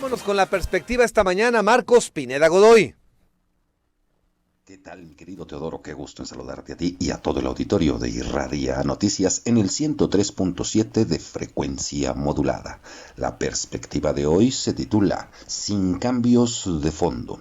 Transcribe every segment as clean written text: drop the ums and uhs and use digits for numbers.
Vámonos con la perspectiva esta mañana, Marcos Pineda Godoy. ¿Qué tal, mi querido Teodoro? Qué gusto en saludarte a ti y a todo el auditorio de Irradia Noticias en el 103.7 de frecuencia modulada. La perspectiva de hoy se titula Sin cambios de fondo.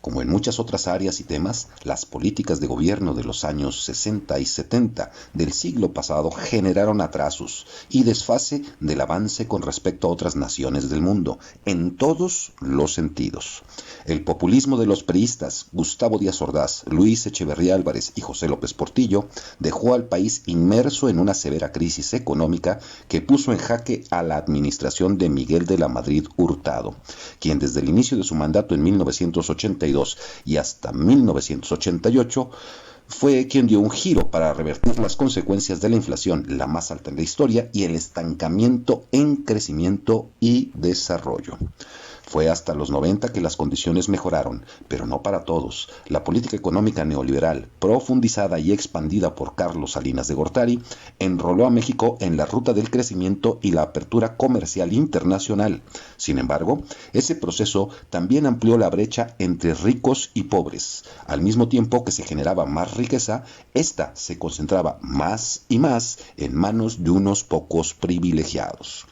Como en muchas otras áreas y temas, las políticas de gobierno de los años 60 y 70 del siglo pasado generaron atrasos y desfase del avance con respecto a otras naciones del mundo, en todos los sentidos. El populismo de los priistas, Gustavo Díaz Ordaz, Luis Echeverría Álvarez y José López Portillo, dejó al país inmerso en una severa crisis económica que puso en jaque a la administración de Miguel de la Madrid Hurtado, quien desde el inicio de su mandato en 1982 y hasta 1988 fue quien dio un giro para revertir las consecuencias de la inflación, la más alta en la historia, y el estancamiento en crecimiento y desarrollo. Fue hasta los 90 que las condiciones mejoraron, pero no para todos. La política económica neoliberal, profundizada y expandida por Carlos Salinas de Gortari, enroló a México en la ruta del crecimiento y la apertura comercial internacional. Sin embargo, ese proceso también amplió la brecha entre ricos y pobres. Al mismo tiempo que se generaba más riqueza, esta se concentraba más y más en manos de unos pocos privilegiados.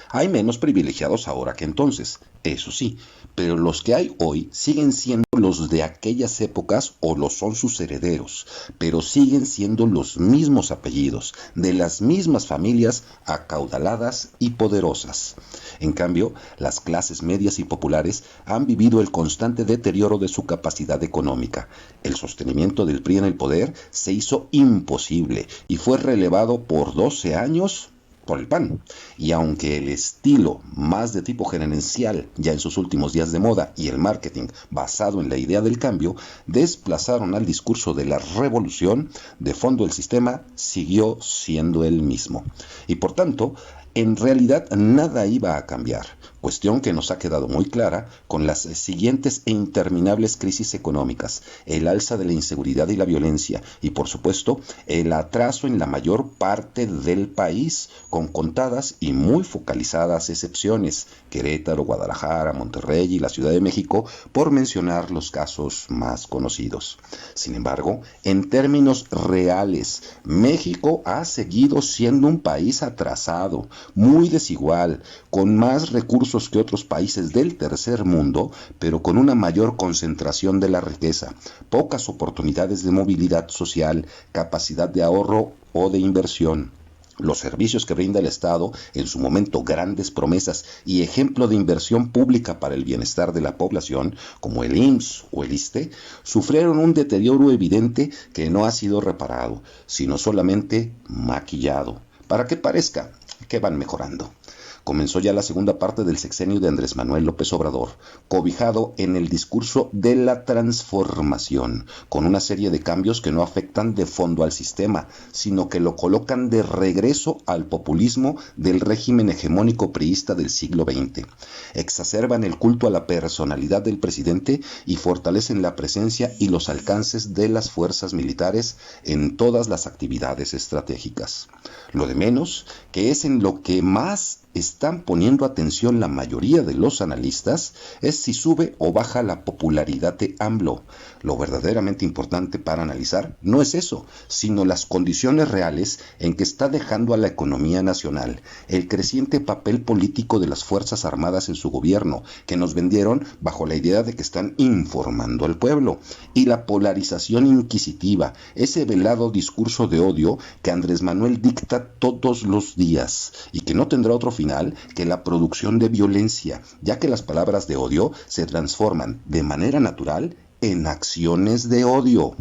Hay menos privilegiados ahora que entonces, eso sí, pero los que hay hoy siguen siendo los de aquellas épocas o lo son sus herederos, pero siguen siendo los mismos apellidos, de las mismas familias acaudaladas y poderosas. En cambio, las clases medias y populares han vivido el constante deterioro de su capacidad económica. El sostenimiento del PRI en el poder se hizo imposible y fue relevado por 12 años por el PAN. Y aunque el estilo más de tipo gerencial ya en sus últimos días de moda y el marketing basado en la idea del cambio desplazaron al discurso de la revolución, de fondo el sistema siguió siendo el mismo. Y por tanto, en realidad nada iba a cambiar, cuestión que nos ha quedado muy clara con las siguientes e interminables crisis económicas, el alza de la inseguridad y la violencia y, por supuesto, el atraso en la mayor parte del país, con contadas y muy focalizadas excepciones, Querétaro, Guadalajara, Monterrey y la Ciudad de México, por mencionar los casos más conocidos. Sin embargo, en términos reales, México ha seguido siendo un país atrasado, muy desigual, con más recursos que otros países del tercer mundo, pero con una mayor concentración de la riqueza, pocas oportunidades de movilidad social, capacidad de ahorro o de inversión. Los servicios que brinda el Estado, en su momento grandes promesas y ejemplo de inversión pública para el bienestar de la población, como el IMSS o el ISSSTE, sufrieron un deterioro evidente que no ha sido reparado, sino solamente maquillado, para que parezca que van mejorando. Comenzó ya la segunda parte del sexenio de Andrés Manuel López Obrador, cobijado en el discurso de la transformación, con una serie de cambios que no afectan de fondo al sistema, sino que lo colocan de regreso al populismo del régimen hegemónico priista del siglo XX. Exacerban el culto a la personalidad del presidente y fortalecen la presencia y los alcances de las fuerzas militares en todas las actividades estratégicas. Lo de menos, que es en lo que más están poniendo atención la mayoría de los analistas, es si sube o baja la popularidad de AMLO. Lo verdaderamente importante para analizar no es eso, sino las condiciones reales en que está dejando a la economía nacional, el creciente papel político de las Fuerzas Armadas en su gobierno, que nos vendieron bajo la idea de que están informando al pueblo, y la polarización inquisitiva, ese velado discurso de odio que Andrés Manuel dicta todos los días y que no tendrá otro final que la producción de violencia, ya que las palabras de odio se transforman de manera natural en acciones de odio.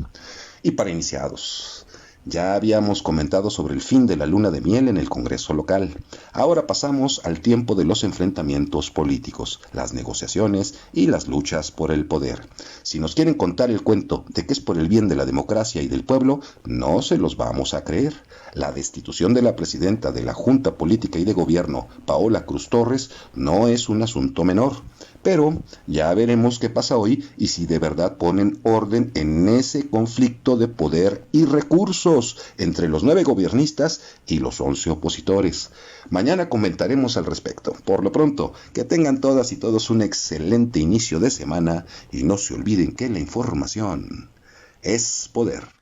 Y para iniciados, ya habíamos comentado sobre el fin de la luna de miel en el Congreso local. Ahora pasamos al tiempo de los enfrentamientos políticos, las negociaciones y las luchas por el poder. Si nos quieren contar el cuento de que es por el bien de la democracia y del pueblo, no se los vamos a creer. La destitución de la presidenta de la Junta Política y de Gobierno, Paola Cruz Torres, no es un asunto menor. Pero ya veremos qué pasa hoy y si de verdad ponen orden en ese conflicto de poder y recursos entre los 9 gobiernistas y los 11 opositores. Mañana comentaremos al respecto. Por lo pronto, que tengan todas y todos un excelente inicio de semana y no se olviden que la información es poder.